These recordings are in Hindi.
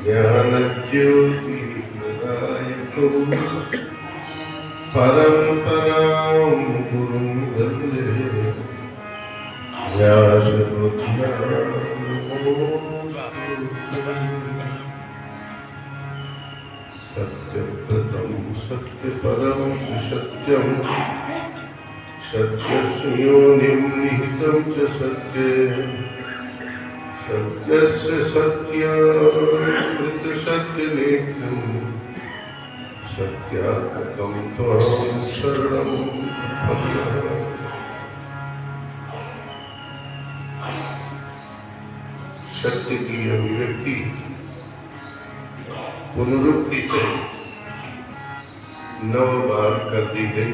ज्ञानज्योति प्रदायको परम्परां गुरुं वन्दे सत्यव्रतं सत्यपरं सत्यं सत्यस्य योनिं निहितं च सत्ये सत्यस्य सत्यनित्यं सत्यात्मकं त्वां शरणं प्रपद्ये। सत्य की अभिव्यक्ति पुनरुक्ति से 9 बार कर दी गई।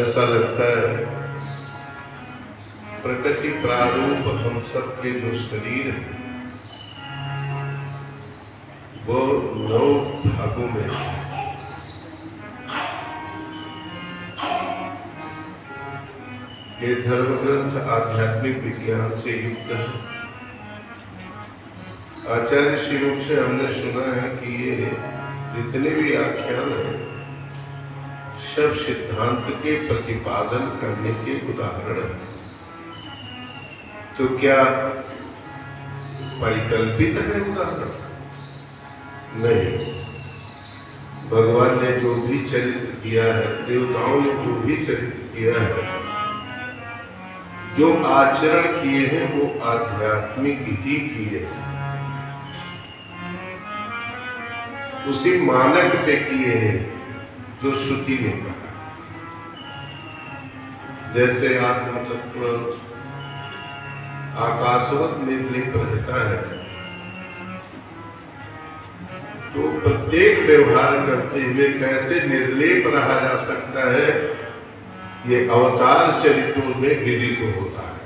ऐसा लगता है प्रकृति प्रारूप हम सबके जो शरीर है वो 9 भागों में है। ये धर्म ग्रंथ आध्यात्मिक विज्ञान से युक्त है। आचार्य श्री रूप से हमने सुना है कि ये जितने भी आख्यान हैं सब सिद्धांत के प्रतिपादन करने के उदाहरण हैं। तो क्या परिकल्पित है उदाहरण? नहीं। भगवान ने जो भी चरित्र किया है, देवताओं ने जो भी चरित्र किया है, जो आचरण किए हैं वो आध्यात्मिक ही किए हैं, उसी मानक पे किए हैं जो श्रुति ने कहा। जैसे आत्म तत्व आकाशवत निर्लिप्त रहता है, तो प्रत्येक व्यवहार करते हुए कैसे निर्लेप रहा जा सकता है, ये अवतार चरित्रों में विदित होता है।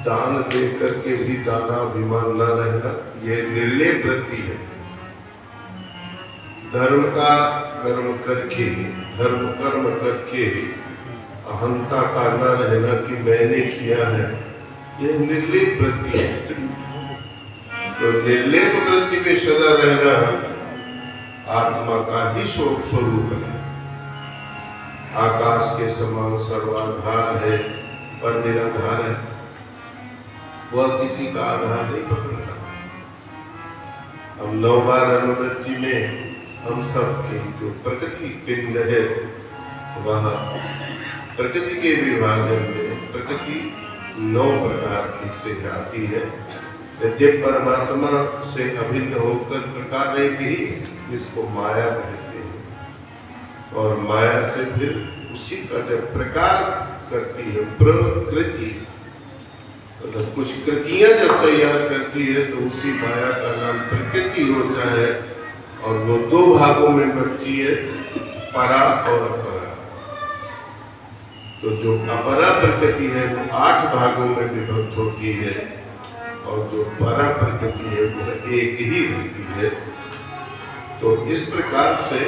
दान देकर के भी दानाभिमान न रहना, ये निर्लेप वृत्ति है। धर्म का कर्म करके, धर्म कर्म करके अहंता का न रहना कि मैंने किया है, यह निर्लेप वृत्ति है। तो निर्लेप वृत्ति में सदा रहना आत्मा का ही स्वरूप है। आकाश के समान सर्वाधार है पर निराधार है, वह किसी का आधार नहीं पकड़ता। हम 9 बार अनुवृत्ति में हम सब के जो प्रकृति पिंड है, वह प्रकृति के विभाजन में प्रकृति 9 प्रकार की से जाती है। यद्यप परमात्मा से अभिन्न होकर प्रकार रहती ही जिसको माया कहते हैं, और माया से फिर उसी का जब प्रकार करती है प्रकृति, मतलब कुछ कृतियां जब तैयार करती है तो उसी माया का नाम प्रकृति होता है। और वो 2 भागों में बढ़ती है, परा और अपरा। तो जो अपरा प्रकृति है वो 8 भागों में विभक्त होती है, और जो परा प्रकृति है वो एक ही होती है। तो इस प्रकार से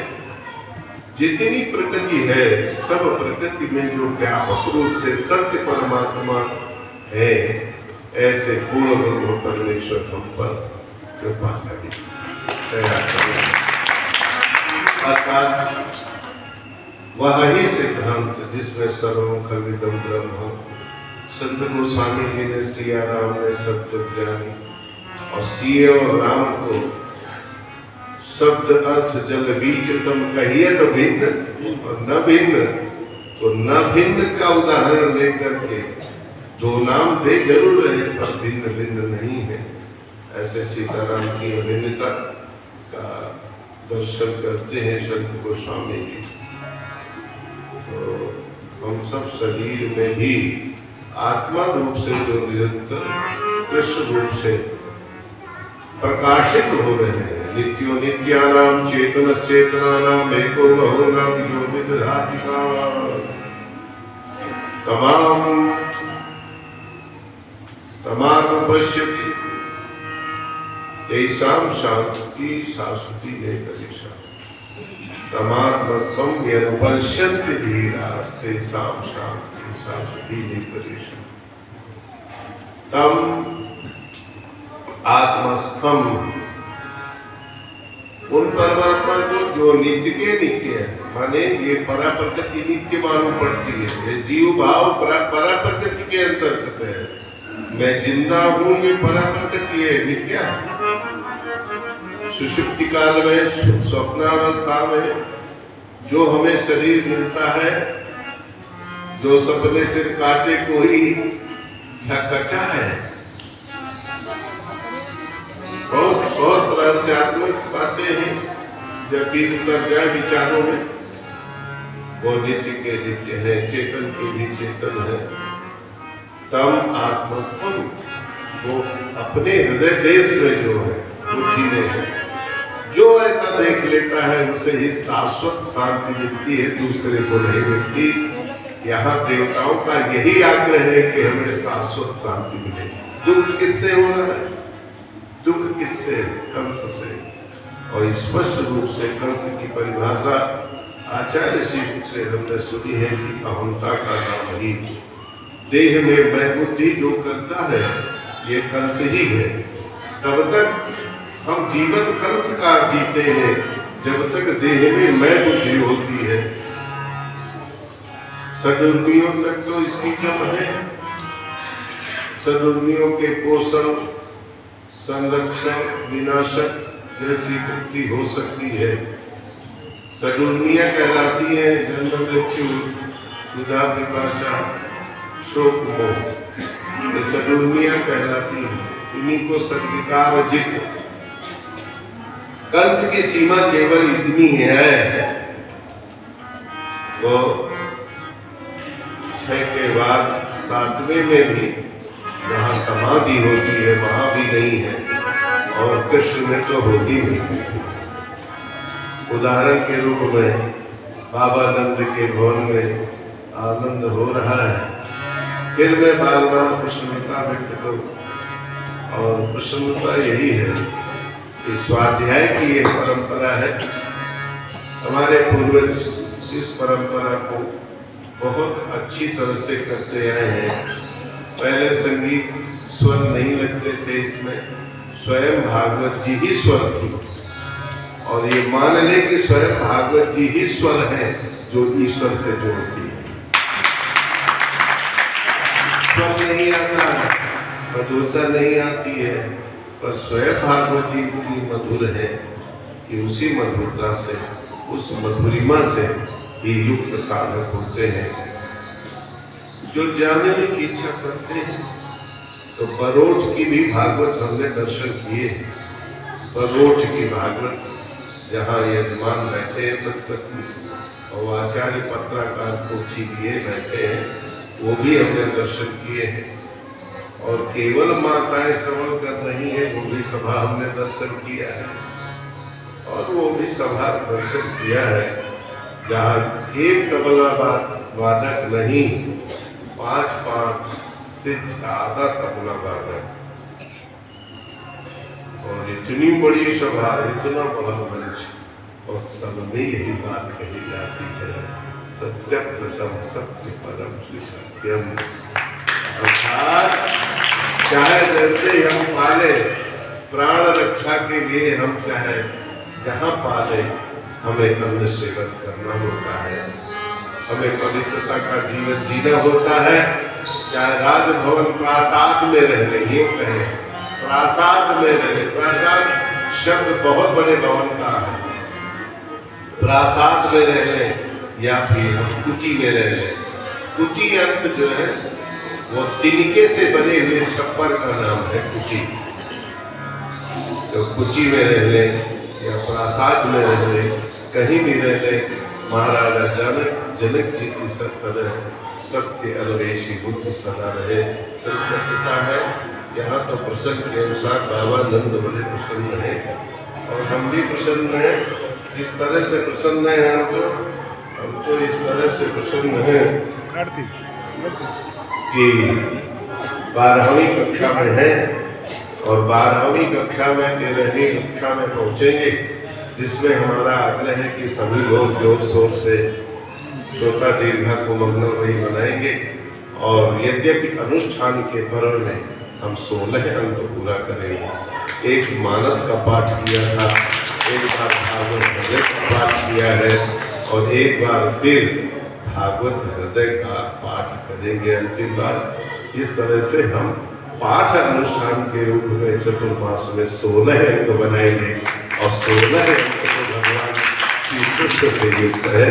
जितनी प्रकृति है, सब प्रकृति में जो व्यापक रूप से सत्य परमात्मा है, ऐसे पूर्ण ब्रह्म परमेश्वर हम पर कृपा करें, तैयार करें। अर्थात वह ही सिद्धांत जिसमें सर्वं खल्विदं ब्रह्म, संत गोस्वामी जी ने सिया राम में सत्य ज्ञानी, और सीए और राम को शब्द अर्थ जल बीज सम कहिए तो भिन्न और न भिन्न, तो न भिन्न का उदाहरण लेकर के 2 नाम दे जरूर रहे पर भिन्न भिन्न नहीं है। ऐसे सीताराम की अभिन्नता का दर्शन करते हैं संत गोस्वामी जी। तो हम सब शरीर में भी आत्मा रूप से जो निरंतर कृष्ण रूप से प्रकाशित हो रहे हैं। नित्यो नित्यानाम चेतनश्चेतनानाम एको बहुनाम यो विदधाति तमाम पश्यति तेषां शांति शाश्वती ने करिष्यामि। तमात्मस्थं यनुपश्यन्ति धीरास्तेषां शान्तिः शाश्वती नित्यम्। तम आत्मस्थम उन परमात्मा को जो नित्य के नित्य है, माने ये परा प्रकृति नित्य मालूम पड़ती है, ये जीव भाव परा प्रकृति के अंतर्गत है। मैं जिंदा हूँ, ये परा प्रकृति है, मिथ्या है। सुषुप्ति काल में, स्वप्नावस्था में जो हमें शरीर मिलता है, जो सपने सिर काटे कोई क्या कटा है, बहुत रहस्यात्मक बातें हैं। जब भी उतर जाए विचारों में, वो नित्य के नित्य है, चेतन के भी चेतन है। तम आत्मस्थम, वो अपने हृदय देश में जो है, बुद्धि में है, जो ऐसा देख लेता है उसे ही शाश्वत शांति मिलती है, दूसरे को नहीं मिलती। यहाँ देवताओं का यही आग्रह है कि हमें शाश्वत शांति मिले। दुख किससे हो रहा है? दुख किससे? कंस से। और स्पष्ट रूप से कंस की परिभाषा आचार्य श्री से हमने सुनी है कि अहंता का नाम ही देह में मैं बुद्धि जो करता है, ये कंस ही है। तब तक हम जीवन कंस का जीते हैं जब तक देह में मैं बुद्धि होती है। सदुर्मियों तक तो इसकी कम है। सदुर्मियों के पोषण, संरक्षण, विनाशक जैसी वृत्ति हो सकती है। सदुर्मियां कहलाती है जन्म मृत्यु, क्षुधा पिपासा, शोक मोह, ये सदुर्मियां कहलाती है। इन्हीं को सद्विकार जित। कंस की सीमा केवल इतनी है, वो 6 के बाद 7वें में भी वहाँ समाधि होती है, वहाँ भी नहीं है, और कृष्ण में तो हो ही नहीं सकती। उदाहरण के रूप में बाबा नंद के भवन में आनंद हो रहा है, फिर मैं बार बार प्रसन्नता व्यक्त करूँ, और प्रसन्नता यही है कि स्वाध्याय की ये परंपरा है। हमारे पूर्वज इस परंपरा को बहुत अच्छी तरह से करते आए हैं। पहले संगीत स्वर नहीं लगते थे, इसमें स्वयं भागवत जी ही स्वर थी, और ये मान ले कि स्वयं भागवत जी ही स्वर है जो ईश्वर से जोड़ती है। स्वर नहीं आता, मधुरता नहीं आती है, पर स्वयं भागवत जी इतनी मधुर है कि उसी मधुरता से, उस मधुरिमा से ही युक्त साधक होते हैं। जो जानने की इच्छा करते हैं, तो बरोट की भी भागवत हमने दर्शन किए। बरोट की भागवत जहाँ यजमान बैठे हैं तत्पत्नी और आचार्य पत्राकार पोथी लिए बैठे हैं, वो भी हमने दर्शन किए हैं। और केवल माताएं श्रवण कर रही हैं, वो भी सभा हमने दर्शन किया है। और वो भी सभा दर्शन किया है जहाँ एक तबला वादक नहीं, 5 से ज्यादा तबला वादक, और इतनी बड़ी सभा, इतना बड़ा मंच, और सब में यही बात कही जाती है, सत्य प्रथम सत्य परम सत्यम। अर्थात चाहे जैसे हम पाले, प्राण रक्षा के लिए हम चाहे जहाँ पाले, हमें अन्न सेवन करना होता है, हमें पवित्रता का जीवन जीना होता है। चाहे राजभवन प्रासाद में रह ले, ये कहें प्रासाद में रहे। प्रासाद शब्द बहुत बड़े भवन का है। प्रासाद में रह ले या फिर हम कुटी में रह ले। कुटी अर्थ जो है वो तिनके से बने हुए छप्पर का नाम है कुटी। तो कुटी में रह ले या प्रासाद में रह ले, कहीं भी रह ले, महाराजा जनक जी की सत्य अलवेशी बुद्ध सदा रहे। पिता है यहाँ तो प्रसंग के अनुसार बाबा नंद बड़े प्रसन्न है, और हम भी प्रसन्न हैं। इस तरह से प्रसन्न है, हम तो इस तरह से प्रसन्न हैं कि 12वीं कक्षा में है, और 12वीं कक्षा में 13वीं कक्षा में पहुँचेंगे जिसमें हमारा आग्रह है कि सभी लोग जोर शोर से श्रोता दीर्घा को मग्न वही बनाएंगे। और यद्यपि अनुष्ठान के पर्व में हम 16 अंक पूरा करेंगे। एक मानस का पाठ किया था, एक बार भागवत हृदय का पाठ किया है और एक बार फिर भागवत हृदय का पाठ करेंगे अंतिम बार। इस तरह से हम पाठ अनुष्ठान के रूप में चतुर्मास में 16 अंक बनाएंगे और 16 अंक तो भगवान श्री कृष्ण से युक्त है,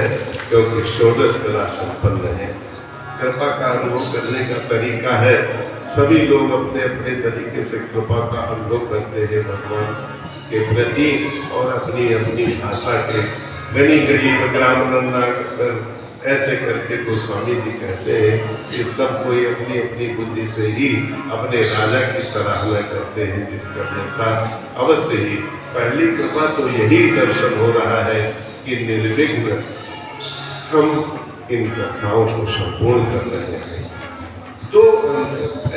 क्योंकि षोडश कला संपन्न है। कृपा का अनुभव करने का तरीका है, सभी लोग अपने अपने तरीके से कृपा का अनुभव करते हैं भगवान के प्रति और अपनी अपनी भाषा के गनी गरीब ग्राम नन्ना कर ऐसे करके गोस्वामी जी कहते हैं कि सब कोई अपनी अपनी बुद्धि से ही अपने राजा की सराहना करते हैं, जिसका जैसा अवश्य ही। पहली कृपा तो यही दर्शन हो रहा है कि निर्विघ्न हम इन कथाओं को संपूर्ण कर रहे हैं। तो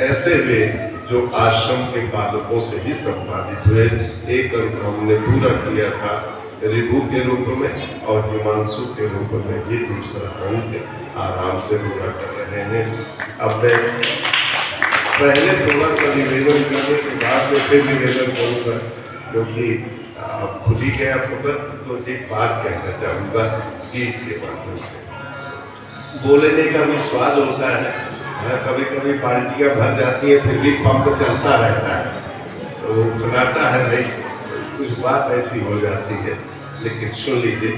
ऐसे में जो आश्रम के पालकों से ही संपादित हुए, एक अंक हमने पूरा किया था रिभु के रूप में और हिमांशु के रूप में भी दूसरा अंक आराम से पूरा कर रहे हैं। अब मैं पहले थोड़ा सा निवेदन करने के बाद में फिर निवेदन करूँगा, क्योंकि आप खुद ही गया पुत्र, तो एक बात कहना चाहूँगा गीत के माध्यम से। बोलने का भी स्वाद होता है, कभी कभी बाल्टियाँ भर जाती है फिर भी पंप चलता रहता है, तो वो खिलाता है भाई, कुछ बात ऐसी हो जाती है। लेकिन सुन लीजिए।